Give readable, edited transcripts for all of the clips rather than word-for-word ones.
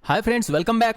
Hi friends, welcome back.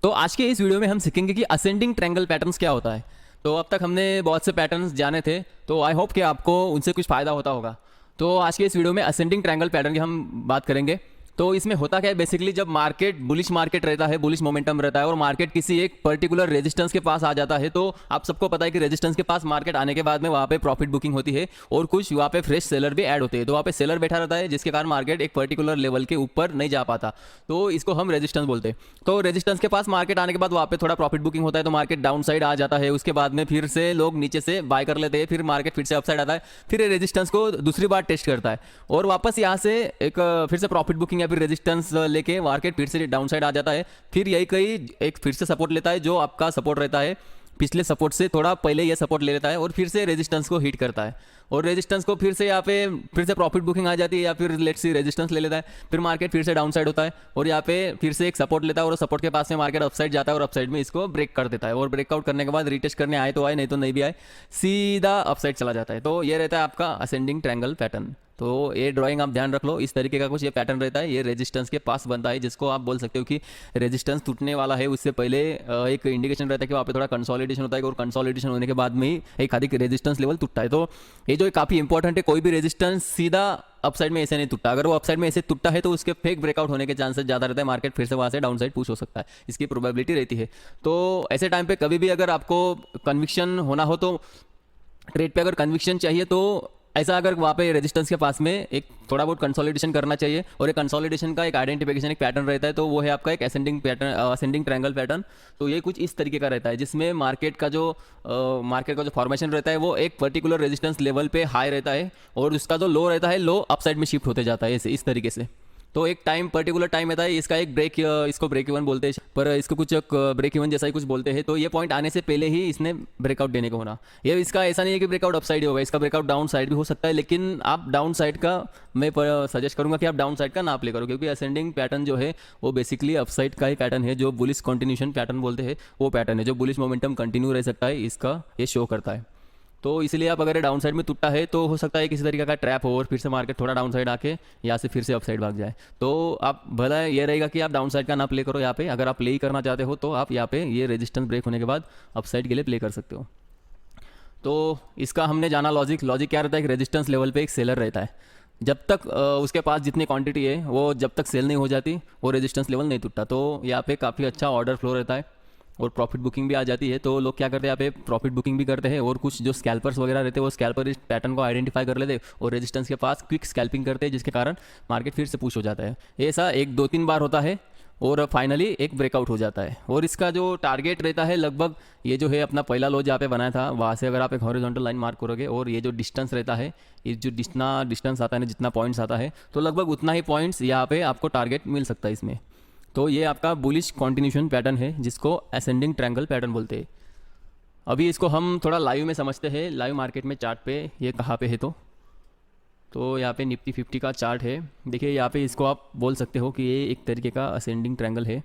तो आज के इस वीडियो में हम सीखेंगे कि असेंडिंग ट्रायंगल पैटर्न्स क्या होता है। तो अब तक हमने बहुत से पैटर्न्स जाने थे, तो आई होप कि आपको उनसे कुछ फ़ायदा होता होगा। तो आज के इस वीडियो में असेंडिंग ट्रायंगल पैटर्न की हम बात करेंगे। तो इसमें होता क्या है, बेसिकली जब मार्केट बुलिश मार्केट रहता है, बुलिश मोमेंटम रहता है और मार्केट किसी एक पर्टिकुलर रेजिस्टेंस के पास आ जाता है, तो आप सबको पता है कि रेजिस्टेंस के पास मार्केट आने के बाद में वहाँ पे प्रॉफिट बुकिंग होती है और कुछ वहाँ पे फ्रेश सेलर भी ऐड होते हैं। तो वहाँ पे सेलर बैठा रहता है, जिसके कारण मार्केट एक पर्टिकुलर लेवल के ऊपर नहीं जा पाता, तो इसको हम रेजिस्टेंस बोलते हैं। तो रेजिस्टेंस के पास मार्केट आने के बाद वहाँ पे थोड़ा प्रॉफिट बुकिंग होता है, तो मार्केट डाउन साइड आ जाता है। उसके बाद में फिर से लोग नीचे से बाय कर लेते हैं, फिर मार्केट फिर से अपसाइड आता है, फिर रेजिस्टेंस को दूसरी बार टेस्ट करता है और वापस यहाँ से एक फिर से प्रॉफिट बुकिंग या फिर रेजिस्टेंस लेके मार्केट फिर से डाउन साइड आ जाता है। फिर यही कहीं एक फिर से सपोर्ट लेता है, जो आपका सपोर्ट रहता है पिछले सपोर्ट से थोड़ा पहले ये सपोर्ट ले लेता है और फिर से रेजिस्टेंस को हिट करता है और रेजिस्टेंस को फिर से यहाँ पे फिर से प्रॉफिट बुकिंग आ जाती है या फिर लेट्स सी रेजिस्टेंस ले लेता है। फिर मार्केट फिर से डाउन साइड होता है और यहाँ पे फिर से एक सपोर्ट लेता है और सपोर्ट के पास में मार्केट अपसाइड जाता है और अपसाइड में इसको ब्रेक कर देता है और ब्रेकआउट करने के बाद रिटेस्ट करने आए तो आए, नहीं तो नहीं भी आए, सीधा अपसाइड चला जाता है। तो ये रहता है आपका असेंडिंग ट्रायंगल पैटर्न। तो ये ड्राइंग आप ध्यान रख लो, इस तरीके का कुछ ये पैटर्न रहता है। ये रेजिस्टेंस के पास बनता है, जिसको आप बोल सकते हो कि रेजिस्टेंस टूटने वाला है, उससे पहले एक इंडिकेशन रहता है कि वहाँ पे थोड़ा कंसोलिडेशन होता है और कंसोलिडेशन होने के बाद में ही एक आधी रेजिस्टेंस लेवल टूटता है। तो ये जो काफ़ी इंपॉर्टेंट है, कोई भी रेजिस्टेंस सीधा अपसाइड में ऐसे नहीं टूटता। अगर वो अपसाइड में ऐसे टूटता है तो उसके फेक ब्रेकआउट होने के चांसेस ज़्यादा रहता है, मार्केट फिर से वहाँ से डाउन साइड पुश हो सकता है, इसकी प्रोबेबिलिटी रहती है। तो ऐसे टाइम पे कभी भी अगर आपको कन्विक्शन होना हो, तो ट्रेड पे अगर कन्विक्शन चाहिए, तो ऐसा अगर वहाँ पे रेजिस्टेंस के पास में एक थोड़ा बहुत कंसोलिडेशन करना चाहिए और एक कंसोलिडेशन का एक आइडेंटिफिकेशन एक पैटर्न रहता है, तो वो है आपका एक ascending pattern, ascending triangle pattern. तो ये कुछ इस तरीके का रहता है, जिसमें मार्केट का जो फॉर्मेशन रहता है वो एक पर्टिकुलर रेजिस्टेंस लेवल पे हाई रहता है और उसका जो लो रहता है, लो अपसाइड में शिफ्ट होते जाता है ऐसे इस तरीके से। तो एक टाइम पर्टिकुलर टाइम रहता है, इसका एक ब्रेक, इसको ब्रेक इवन बोलते हैं, पर इसको कुछ ब्रेक इवन जैसा ही कुछ बोलते हैं। तो ये पॉइंट आने से पहले ही इसने ब्रेकआउट देने को होना। ये इसका ऐसा नहीं है कि ब्रेकआउट अप साइड ही होगा, इसका ब्रेकआउट डाउन साइड भी हो सकता है, लेकिन आप डाउन साइड का मैं सजेस्ट करूंगा कि आप डाउन साइड का ना प्ले करो, क्योंकि असेंडिंग पैटर्न जो है वो बेसिकली अपसाइड का ही पैटर्न है, जो बुलिश कंटिन्यूशन पैटर्न बोलते हैं वो पैटर्न है, जो बुलिश मोमेंटम कंटिन्यू रह सकता है, इसका ये शो करता है। तो इसलिए आप अगर डाउन साइड में टूटा है तो हो सकता है किसी तरीके का ट्रैप हो और फिर से मार्केट थोड़ा डाउन साइड आके यहाँ से फिर से अप साइड भाग जाए। तो आप भला ये रहेगा कि आप डाउन साइड का ना प्ले करो यहाँ पे। अगर आप प्ले ही करना चाहते हो तो आप यहाँ पे ये रेजिस्टेंस ब्रेक होने के बाद अप साइड के लिए प्ले कर सकते हो। तो इसका हमने जाना लॉजिक क्या रहता है कि रेजिस्टेंस लेवल पे एक सेलर रहता है, जब तक उसके पास जितनी क्वांटिटी है वो जब तक सेल नहीं हो जाती वो रेजिस्टेंस लेवल नहीं टूटता। तो यहाँ पे काफ़ी अच्छा ऑर्डर फ्लो रहता है और प्रॉफिट बुकिंग भी आ जाती है। तो लोग क्या करते हैं, यहाँ पे प्रॉफिट बुकिंग भी करते हैं और कुछ जो स्कैल्पर्स वगैरह रहते हैं वो स्कैल्पर इस पैटर्न को आइडेंटिफाई कर लेते हैं और रेजिस्टेंस के पास क्विक स्कैल्पिंग करते हैं, जिसके कारण मार्केट फिर से पुश हो जाता है। ऐसा एक दो तीन बार होता है और फाइनली एक ब्रेकआउट हो जाता है। और इसका जो टारगेट रहता है लगभग ये जो है अपना पहला लो जहाँ पे बनाया था, वहाँ से अगर आप एक हॉरिजॉन्टल लाइन मार्क करोगे और ये जो डिस्टेंस रहता है, ये जो जितना डिस्टेंस आता है ना, जितना पॉइंट्स आता है, तो लगभग उतना ही पॉइंट्स यहाँ पे आपको टारगेट मिल सकता है इसमें। तो ये आपका बुलिश कॉन्टिन्यूशन पैटर्न है, जिसको असेंडिंग ट्रायंगल पैटर्न बोलते हैं। अभी इसको हम थोड़ा लाइव में समझते हैं, लाइव मार्केट में चार्ट पे ये कहाँ पे है। तो यहाँ पे निफ्टी 50 का चार्ट है। देखिए यहाँ पे इसको आप बोल सकते हो कि ये एक तरीके का असेंडिंग ट्रायंगल है,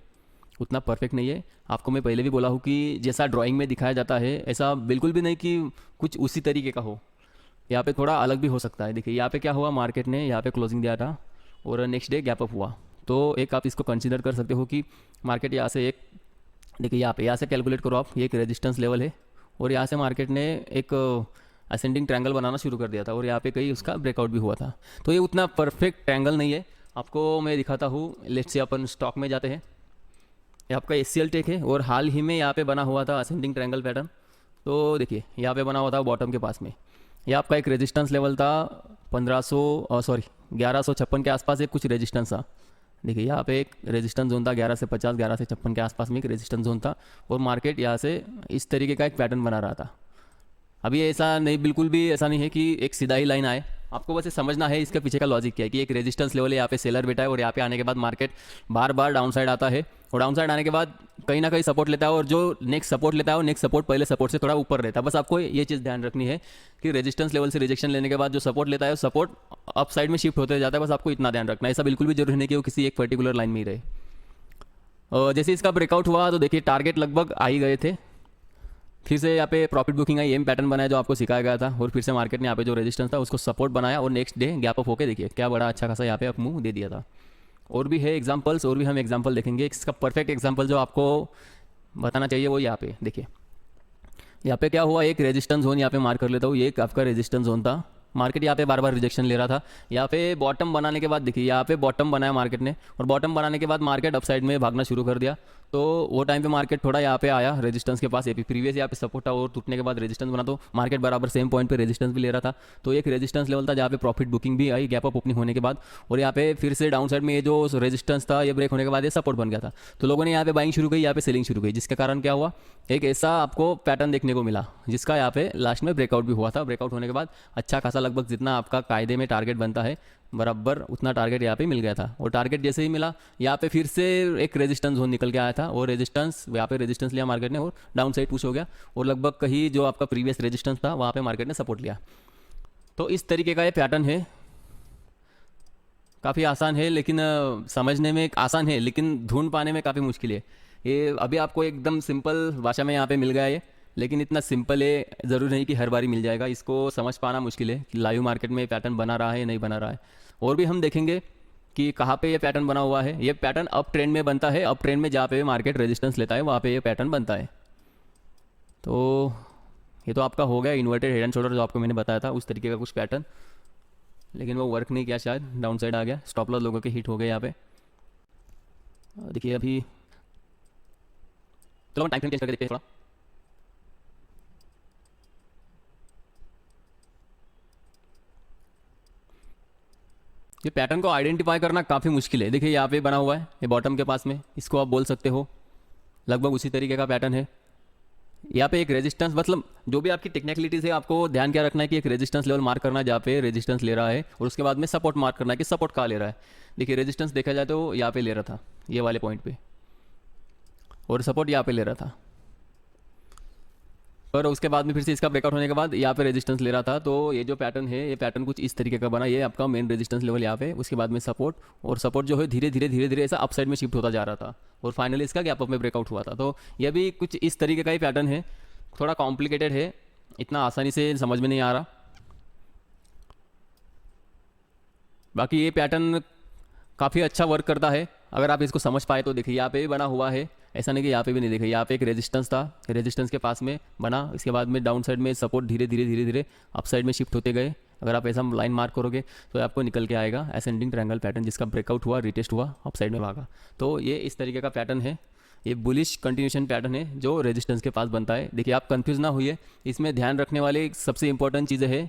उतना परफेक्ट नहीं है। आपको मैं पहले भी बोला हूँ कि जैसा ड्राइंग में दिखाया जाता है ऐसा बिल्कुल भी नहीं कि कुछ उसी तरीके का हो, यहाँ पे थोड़ा अलग भी हो सकता है। देखिए यहाँ पे क्या हुआ, मार्केट ने यहाँ पे क्लोजिंग दिया था और नेक्स्ट डे गैप अप हुआ। तो एक आप इसको कंसीडर कर सकते हो कि मार्केट यहाँ से एक, देखिए यहाँ से कैलकुलेट करो आप, ये एक रेजिस्टेंस लेवल है और यहाँ से मार्केट ने एक असेंडिंग ट्रायंगल बनाना शुरू कर दिया था और यहाँ पे कहीं उसका ब्रेकआउट भी हुआ था। तो ये उतना परफेक्ट ट्रायंगल नहीं है। आपको मैं दिखाता हूँ, लेट्स से अपन स्टॉक में जाते हैं। ये आपका SCL टेक है और हाल ही में यहाँ पे बना हुआ था असेंडिंग ट्रायंगल पैटर्न। तो देखिए यहाँ पे बना हुआ था बॉटम के पास में, ये आपका एक रेजिस्टेंस लेवल था 1156 के आसपास एक कुछ रेजिस्टेंस था। देखिए यहाँ पे एक रेजिस्टेंस जोन था 11 से 50, 11 से 56 के आसपास में एक रेजिस्टेंस जोन था और मार्केट यहाँ से इस तरीके का एक पैटर्न बना रहा था। अभी ऐसा नहीं, बिल्कुल भी ऐसा नहीं है कि एक सीधा ही लाइन आए, आपको बस ये समझना है इसके पीछे का लॉजिक क्या है कि एक रेजिस्टेंस लेवल है, यहाँ पे सेलर बैठा है और यहाँ पे आने के बाद मार्केट बार बार डाउन साइड आता है और डाउन साइड आने के बाद कहीं ना कहीं सपोर्ट लेता है और जो नेक्स्ट सपोर्ट लेता है वो नेक्स्ट सपोर्ट पहले सपोर्ट से थोड़ा ऊपर रहता है। बस आपको ये चीज़ ध्यान रखनी है कि रेजिस्टेंस लेवल से रिजेक्शन लेने के बाद जो सपोर्ट लेता है सपोर्ट अप साइड में शिफ्ट होते जाता है, बस आपको इतना ध्यान रखना है। ऐसा बिल्कुल भी जरूरी नहीं कि वो किसी एक पर्टिकुलर लाइन में ही रहे। जैसे इसका ब्रेकआउट हुआ तो देखिए टारगेट लगभग आ ही गए थे, फिर से यहाँ पे प्रॉफिट बुकिंग आई, एम पैटर्न बनाया जो आपको सिखाया गया था और फिर से मार्केट ने यहाँ पे जो रेजिस्टेंस था उसको सपोर्ट बनाया और नेक्स्ट डे गैप अप होकर देखिए क्या बड़ा अच्छा खासा यहाँ पे अप मूव दे दिया था। और भी है एग्जांपल्स, और भी हम एग्जांपल देखेंगे। इसका परफेक्ट एग्जांपल जो आपको बताना चाहिए वो यहाँ पे देखिए। यहाँ पे क्या हुआ, एक रेजिस्टेंस जोन यहाँ पे मार्क कर लेता हूँ, ये एक आपका रेजिस्टेंस जोन था। मार्केट यहाँ पे बार बार रिजेक्शन ले रहा था। यहाँ पे बॉटम बनाने के बाद देखिए, यहाँ पे बॉटम बनाया मार्केट ने, और बॉटम बनाने के बाद मार्केट अपसाइड में भागना शुरू कर दिया। तो वो टाइम पे मार्केट थोड़ा यहाँ पे आया रेजिस्टेंस के पास, प्रीवियस यहाँ पे सपोर्ट था और टूटने के बाद रेजिस्टेंस बना, तो मार्केट बराबर सेम पॉइंट पे रेजिस्टेंस भी ले रहा था। तो एक रेजिस्टेंस लेवल था जहाँ पे प्रॉफिट बुकिंग भी आई गैप अप ओपनिंग होने के बाद, और यहाँ पे फिर से डाउन साइड में ये जो रेजिस्टेंस था ये ब्रेक होने के बाद ये सपोर्ट बन गया था। तो लोगों ने यहाँ पे बाइंग शुरू की, यहाँ पे सेलिंग शुरू की, जिसके कारण क्या हुआ, एक ऐसा आपको पैटर्न देखने को मिला जिसका यहाँ पे लास्ट में ब्रेकआउट भी हुआ था। ब्रेकआउट होने के बाद अच्छा खासा लगभग जितना आपका कायदे में टारगेट बनता है बराबर उतना टारगेट यहाँ पे मिल गया था। और टारगेट जैसे ही मिला, यहाँ पे फिर से एक रेजिस्टेंस जोन निकल के आया था, और रेजिस्टेंस यहाँ पे रेजिस्टेंस लिया मार्केट ने और डाउन साइड पुश हो गया, और लगभग कहीं जो आपका प्रीवियस रेजिस्टेंस था वहाँ पे मार्केट ने सपोर्ट लिया। तो इस तरीके का ये पैटर्न है, काफ़ी आसान है लेकिन समझने में आसान है लेकिन ढूंढ पाने में काफ़ी मुश्किल है। ये अभी आपको एकदम सिंपल भाषा में यहाँ पे मिल गया है, लेकिन इतना सिंपल है ज़रूरी नहीं कि हर बारी मिल जाएगा। इसको समझ पाना मुश्किल है कि लाइव मार्केट में पैटर्न बना रहा है या नहीं बना रहा है। और भी हम देखेंगे कि कहाँ पे ये पैटर्न बना हुआ है। ये पैटर्न अप ट्रेंड में बनता है, अप ट्रेंड में जहाँ पे मार्केट रेजिस्टेंस लेता है वहाँ पे ये पैटर्न बनता है। तो ये तो आपका हो गया इन्वर्टेड हेड एंड शोल्डर जो आपको मैंने बताया था उस तरीके का कुछ पैटर्न, लेकिन वो वर्क नहीं किया, शायद डाउन साइड आ गया, स्टॉप लॉस लोगों के हिट हो गए यहाँ पे। देखिए अभी चलो हम टाइम फ्रेम चेंज करके देखते हैं थोड़ा। ये पैटर्न को आइडेंटिफाई करना काफ़ी मुश्किल है। देखिए यहाँ पे बना हुआ है ये बॉटम के पास में, इसको आप बोल सकते हो लगभग उसी तरीके का पैटर्न है। यहाँ पे एक रेजिस्टेंस, मतलब जो भी आपकी टेक्निकलिटीज है आपको ध्यान क्या रखना है कि एक रेजिस्टेंस लेवल मार्क करना है जहाँ पे रेजिस्टेंस ले रहा है, और उसके बाद में सपोर्ट मार्क करना है कि सपोर्ट कहाँ ले रहा है। देखिए रेजिस्टेंस देखा जाए तो यहाँ पे ले रहा था ये वाले पॉइंट पे, और सपोर्ट यहाँ पे ले रहा था, और उसके बाद में फिर से इसका ब्रेकआउट होने के बाद यहाँ पे रेजिस्टेंस ले रहा था। तो ये जो पैटर्न है ये पैटर्न कुछ इस तरीके का बना, ये आपका मेन रेजिस्टेंस लेवल यहाँ पे, उसके बाद में सपोर्ट, और सपोर्ट जो है धीरे धीरे ऐसा अपसाइड में शिफ्ट होता जा रहा था, और फाइनली इसका गैप अप में ब्रेकआउट हुआ था। तो ये भी कुछ इस तरीके का ही पैटर्न है, थोड़ा कॉम्प्लिकेटेड है, इतना आसानी से समझ में नहीं आ रहा। बाकी ये पैटर्न काफ़ी अच्छा वर्क करता है अगर आप इसको समझ पाए तो। देखिए यहाँ पे भी बना हुआ है, ऐसा नहीं कि यहाँ पे भी नहीं। देखिए यहाँ पे एक रेजिस्टेंस था, रेजिस्टेंस के पास में बना, इसके बाद में डाउन साइड में सपोर्ट धीरे धीरे अप साइड में शिफ्ट होते गए। अगर आप ऐसा लाइन मार्क करोगे तो आपको निकल के आएगा असेंडिंग ट्रायंगल पैटर्न, जिसका ब्रेकआउट हुआ, रिटेस्ट हुआ, अप साइड में भागा। तो ये इस तरीके का पैटर्न है, ये बुलिश कंटिन्यूशन पैटर्न है जो रेजिस्टेंस के पास बनता है। देखिए आप कंफ्यूज ना होइए, इसमें ध्यान रखने वाले सबसे इंपॉर्टेंट चीज़ें है,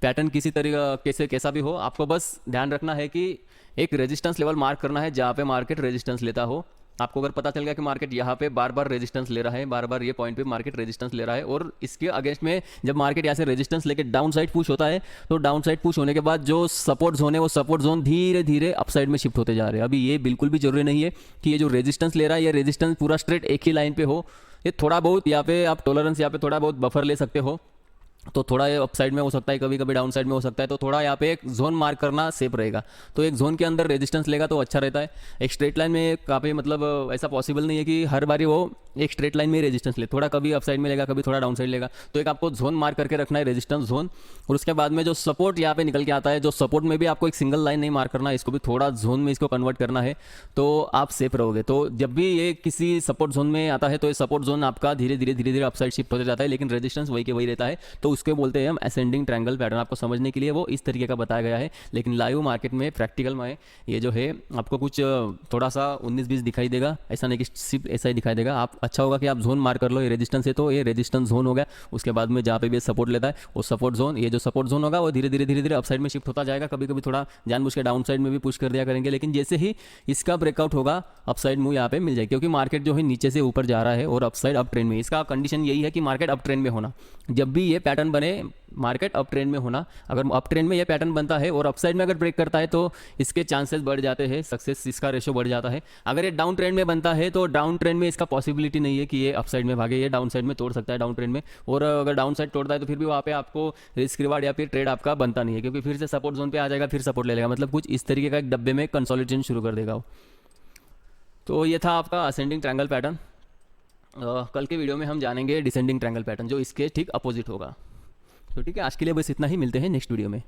पैटर्न किसी तरीके कैसा भी हो, आपको बस ध्यान रखना है कि एक रेजिस्टेंस लेवल मार्क करना है जहाँ पे मार्केट रेजिस्टेंस लेता हो। आपको अगर पता चल गया कि मार्केट यहाँ पे बार बार रेजिस्टेंस ले रहा है, बार बार ये पॉइंट पे मार्केट रेजिस्टेंस ले रहा है, और इसके अगेंस्ट में जब मार्केट यहाँ से रेजिस्टेंस लेके डाउन साइड पुश होता है, तो डाउन साइड पुश होने के बाद जो सपोर्ट जोन है वो सपोर्ट जोन धीरे धीरे अप साइड में शिफ्ट होते जा रहे हैं। अभी ये बिल्कुल भी जरूरी नहीं है कि ये जो रेजिस्टेंस ले रहा है ये रेजिस्टेंस पूरा स्ट्रेट एक ही लाइन पे हो। ये थोड़ा बहुत यहाँ पे आप टॉलरेंस, यहाँ पे थोड़ा बहुत बफर ले सकते हो, तो थोड़ा ये अप साइड में हो सकता है, कभी कभी डाउन साइड में हो सकता है, तो थोड़ा यहाँ पे एक जोन मार्क करना सेफ रहेगा। तो एक जोन के अंदर रेजिस्टेंस लेगा तो अच्छा रहता है। एक स्ट्रेट लाइन में काफ़ी मतलब ऐसा पॉसिबल नहीं है कि हर बारी वो एक स्ट्रेट लाइन में रेजिस्टेंस ले, थोड़ा कभी अप साइड में लेगा, कभी थोड़ा डाउन साइड लेगा। तो एक आपको जोन मार्क करके रखना है, रेजिस्टेंस जोन, और उसके बाद में जो सपोर्ट यहाँ पे निकल के आता है, जो सपोर्ट में भी आपको एक सिंगल लाइन नहीं मार्क करना है, इसको भी थोड़ा जोन में इसको कन्वर्ट करना है, तो आप सेफ रहोगे। तो जब भी ये किसी सपोर्ट जोन में आता है तो ये सपोर्ट जोन आपका धीरे धीरे अप साइड शिफ्ट होता जाता है, लेकिन रेजिस्टेंस वही के वही रहता है। तो उसके बोलते हैं हम असेंडिंग ट्रायंगल पैटर्न। आपको समझने के लिए वो इस तरीके का बताया गया है, लेकिन लाइव मार्केट में प्रैक्टिकल में ये जो है आपको कुछ थोड़ा सा 19-20 दिखाई देगा, ऐसा नहीं कि सिर्फ ऐसा ही दिखाई देगा। आप अच्छा होगा कि आप जोन मार्क कर लो, ये रेजिस्टेंस है तो ये रेजिस्टेंस जोन हो गया, उसके बाद में जहाँ पे भी सपोर्ट लेता है वो सपोर्ट जोन, ये जो सपोर्ट जोन होगा वो धीरे धीरे अप साइड में शिफ्ट होता जाएगा। कभी कभी थोड़ा जानबूझ के डाउन साइड में भी पुश कर दिया करेंगे, लेकिन जैसे ही इसका ब्रेकआउट होगा अप साइड मूव यहाँ पे मिल जाएगी, क्योंकि मार्केट जो है नीचे से ऊपर जा रहा है और अप साइड अप ट्रेंड में। इसका कंडीशन यही है कि मार्केट अप ट्रेंड में होना, जब भी ये पैटर्न बने मार्केट अप ट्रेंड में होना। अगर अप ट्रेंड में ये पैटर्न बनता है और अपसाइड में अगर ब्रेक करता है तो इसके चांसेस बढ़ जाते हैं, सक्सेस इसका रेशो बढ़ जाता है। अगर ये डाउन ट्रेंड में बनता है तो डाउन ट्रेंड में इसका पॉसिबिलिटी नहीं है कि ये अपसाइड में भागे, ये डाउन साइड में तोड़ सकता है डाउन ट्रेंड में, और अगर डाउन साइड तोड़ता है तो फिर भी वहाँ पे आपको रिस्क रिवार्ड या फिर ट्रेड आपका बनता नहीं है, क्योंकि फिर से सपोर्ट जोन पे आ जाएगा, फिर सपोर्ट ले लेगा, मतलब कुछ इस तरीके का एक डब्बे में कंसोलिडेशन शुरू कर देगा वो। तो ये था आपका असेंडिंग ट्रायंगल पैटर्न। कल के वीडियो में हम जानेंगे डिसेंडिंग ट्रायंगल पैटर्न, जो इसके ठीक अपोजिट होगा। तो ठीक है, आज के लिए बस इतना ही, मिलते हैं नेक्स्ट वीडियो में।